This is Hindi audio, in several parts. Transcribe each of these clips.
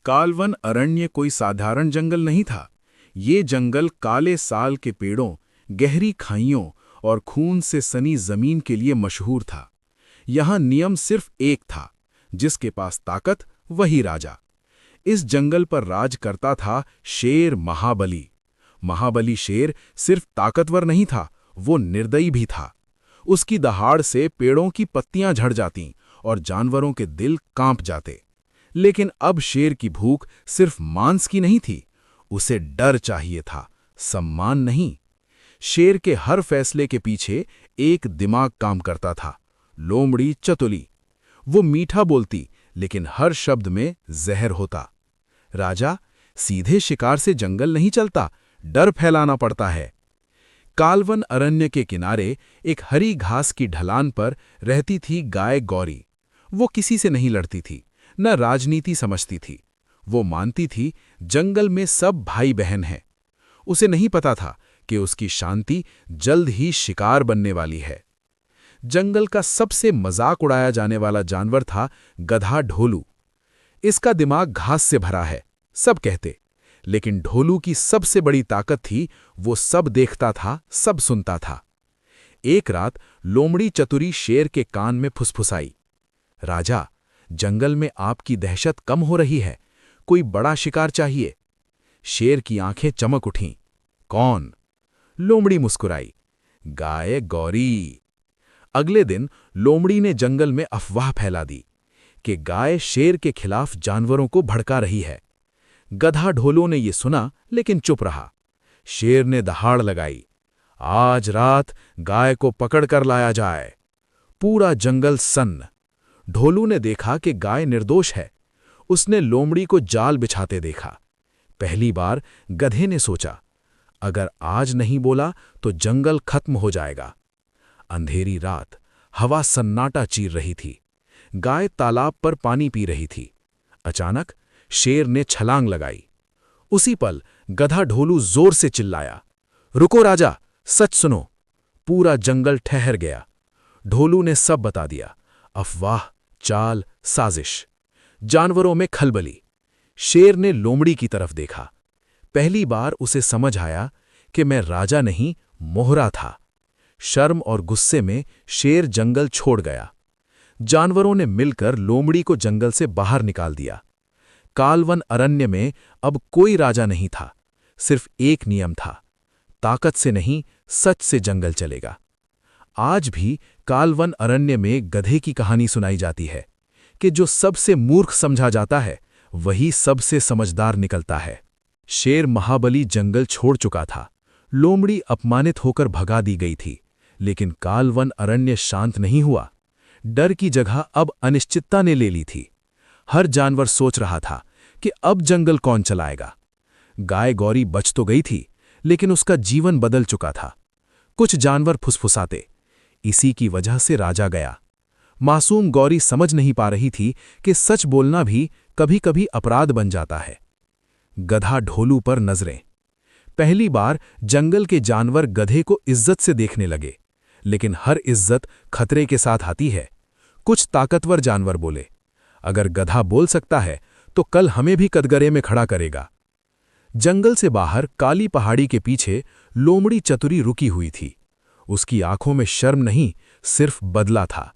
कालवन अरण्य कोई साधारण जंगल नहीं था। ये जंगल काले साल के पेड़ों, गहरी खाइयों और खून से सनी जमीन के लिए मशहूर था। यहाँ नियम सिर्फ एक था, जिसके पास ताकत वही राजा। इस जंगल पर राज करता था शेर महाबली। महाबली शेर सिर्फ ताकतवर नहीं था, वो निर्दयी भी था। उसकी दहाड़ से पेड़ों की पत्तियां झड़ जातीं और जानवरों के दिल कांप जाते। लेकिन अब शेर की भूख सिर्फ मांस की नहीं थी, उसे डर चाहिए था, सम्मान नहीं। शेर के हर फैसले के पीछे एक दिमाग काम करता था, लोमड़ी चतुली। वो मीठा बोलती, लेकिन हर शब्द में जहर होता। राजा, सीधे शिकार से जंगल नहीं चलता, डर फैलाना पड़ता है। कालवन अरण्य के किनारे एक हरी घास की ढलान पर रहती थी गाय गौरी। वो किसी से नहीं लड़ती थी, न राजनीति समझती थी। वो मानती थी जंगल में सब भाई बहन हैं। उसे नहीं पता था कि उसकी शांति जल्द ही शिकार बनने वाली है। जंगल का सबसे मजाक उड़ाया जाने वाला जानवर था गधा ढोलू। इसका दिमाग घास से भरा है, सब कहते। लेकिन ढोलू की सबसे बड़ी ताकत थी, वो सब देखता था, सब सुनता था। एक रात लोमड़ी चतुरी शेर के कान में फुसफुसाई, राजा, जंगल में आपकी दहशत कम हो रही है, कोई बड़ा शिकार चाहिए। शेर की आंखें चमक उठीं। कौन? लोमड़ी मुस्कुराई, गाय गौरी। अगले दिन लोमड़ी ने जंगल में अफवाह फैला दी कि गाय शेर के खिलाफ जानवरों को भड़का रही है। गधा ढोलो ने यह सुना, लेकिन चुप रहा। शेर ने दहाड़ लगाई, आज रात गाय को पकड़कर लाया जाए। पूरा जंगल सन्न। ढोलू ने देखा कि गाय निर्दोष है। उसने लोमड़ी को जाल बिछाते देखा। पहली बार गधे ने सोचा, अगर आज नहीं बोला तो जंगल खत्म हो जाएगा। अंधेरी रात, हवा सन्नाटा चीर रही थी। गाय तालाब पर पानी पी रही थी। अचानक शेर ने छलांग लगाई। उसी पल गधा ढोलू जोर से चिल्लाया, रुको राजा, सच सुनो। पूरा जंगल ठहर गया। ढोलू ने सब बता दिया, अफवाह, चाल, साजिश। जानवरों में खलबली। शेर ने लोमड़ी की तरफ देखा। पहली बार उसे समझ आया कि मैं राजा नहीं, मोहरा था। शर्म और गुस्से में शेर जंगल छोड़ गया। जानवरों ने मिलकर लोमड़ी को जंगल से बाहर निकाल दिया। कालवन अरण्य में अब कोई राजा नहीं था, सिर्फ एक नियम था, ताकत से नहीं, सच से जंगल चलेगा। आज भी कालवन अरण्य में गधे की कहानी सुनाई जाती है कि जो सबसे मूर्ख समझा जाता है, वही सबसे समझदार निकलता है। शेर महाबली जंगल छोड़ चुका था। लोमड़ी अपमानित होकर भगा दी गई थी, लेकिन कालवन अरण्य शांत नहीं हुआ। डर की जगह अब अनिश्चितता ने ले ली थी। हर जानवर सोच रहा था कि अब जंगल कौन चलाएगा। गाय गौरी बच तो गई थी, लेकिन उसका जीवन बदल चुका था। कुछ जानवर फुसफुसाते, इसी की वजह से राजा गया। मासूम गौरी समझ नहीं पा रही थी कि सच बोलना भी कभी-कभी अपराध बन जाता है। गधा ढोलू पर नजरें। पहली बार जंगल के जानवर गधे को इज्जत से देखने लगे, लेकिन हर इज्जत खतरे के साथ आती है। कुछ ताकतवर जानवर बोले, अगर गधा बोल सकता है तो कल हमें भी कटघरे में खड़ा करेगा। जंगल से बाहर काली पहाड़ी के पीछे लोमड़ी चतुरी रुकी हुई थी। उसकी आंखों में शर्म नहीं, सिर्फ बदला था।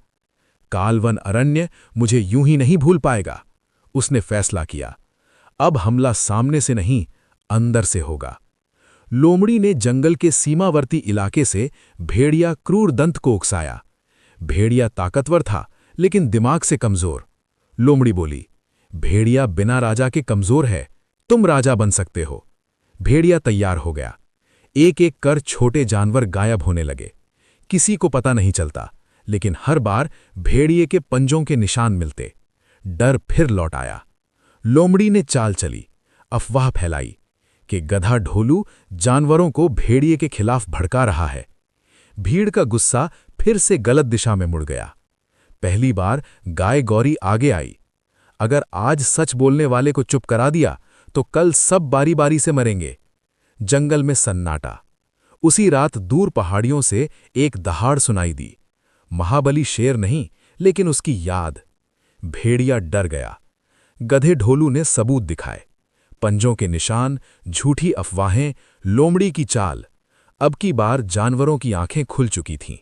कालवन अरण्य मुझे यूं ही नहीं भूल पाएगा, उसने फैसला किया। अब हमला सामने से नहीं, अंदर से होगा। लोमड़ी ने जंगल के सीमावर्ती इलाके से भेड़िया क्रूरदंत को उकसाया। भेड़िया ताकतवर था, लेकिन दिमाग से कमजोर। लोमड़ी बोली, भेड़िया बिना राजा के कमजोर है, तुम राजा बन सकते हो। भेड़िया तैयार हो गया। एक एक कर छोटे जानवर गायब होने लगे। किसी को पता नहीं चलता, लेकिन हर बार भेड़िए के पंजों के निशान मिलते। डर फिर लौट आया। लोमड़ी ने चाल चली, अफवाह फैलाई कि गधा ढोलू जानवरों को भेड़िए के खिलाफ भड़का रहा है। भीड़ का गुस्सा फिर से गलत दिशा में मुड़ गया। पहली बार गाय गौरी आगे आई, अगर आज सच बोलने वाले को चुप करा दिया तो कल सब बारी बारी से मरेंगे। जंगल में सन्नाटा। उसी रात दूर पहाड़ियों से एक दहाड़ सुनाई दी। महाबली शेर नहीं, लेकिन उसकी याद। भेड़िया डर गया। गधे ढोलू ने सबूत दिखाए। पंजों के निशान, झूठी अफवाहें, लोमड़ी की चाल। अब की बार जानवरों की आंखें खुल चुकी थीं।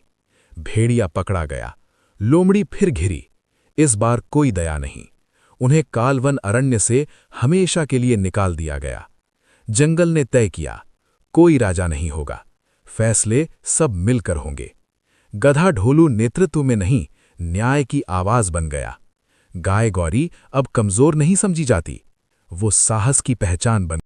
भेड़िया पकड़ा गया। लोमड़ी फिर घिरी। इस बार कोई दया नहीं। उन्हें कालवन अरण्य से हमेशा के लिए निकाल दिया गया। जंगल ने तय किया, कोई राजा नहीं होगा, फैसले सब मिलकर होंगे। गधा ढोलू नेतृत्व में नहीं, न्याय की आवाज बन गया। गाय गौरी अब कमजोर नहीं समझी जाती, वो साहस की पहचान बन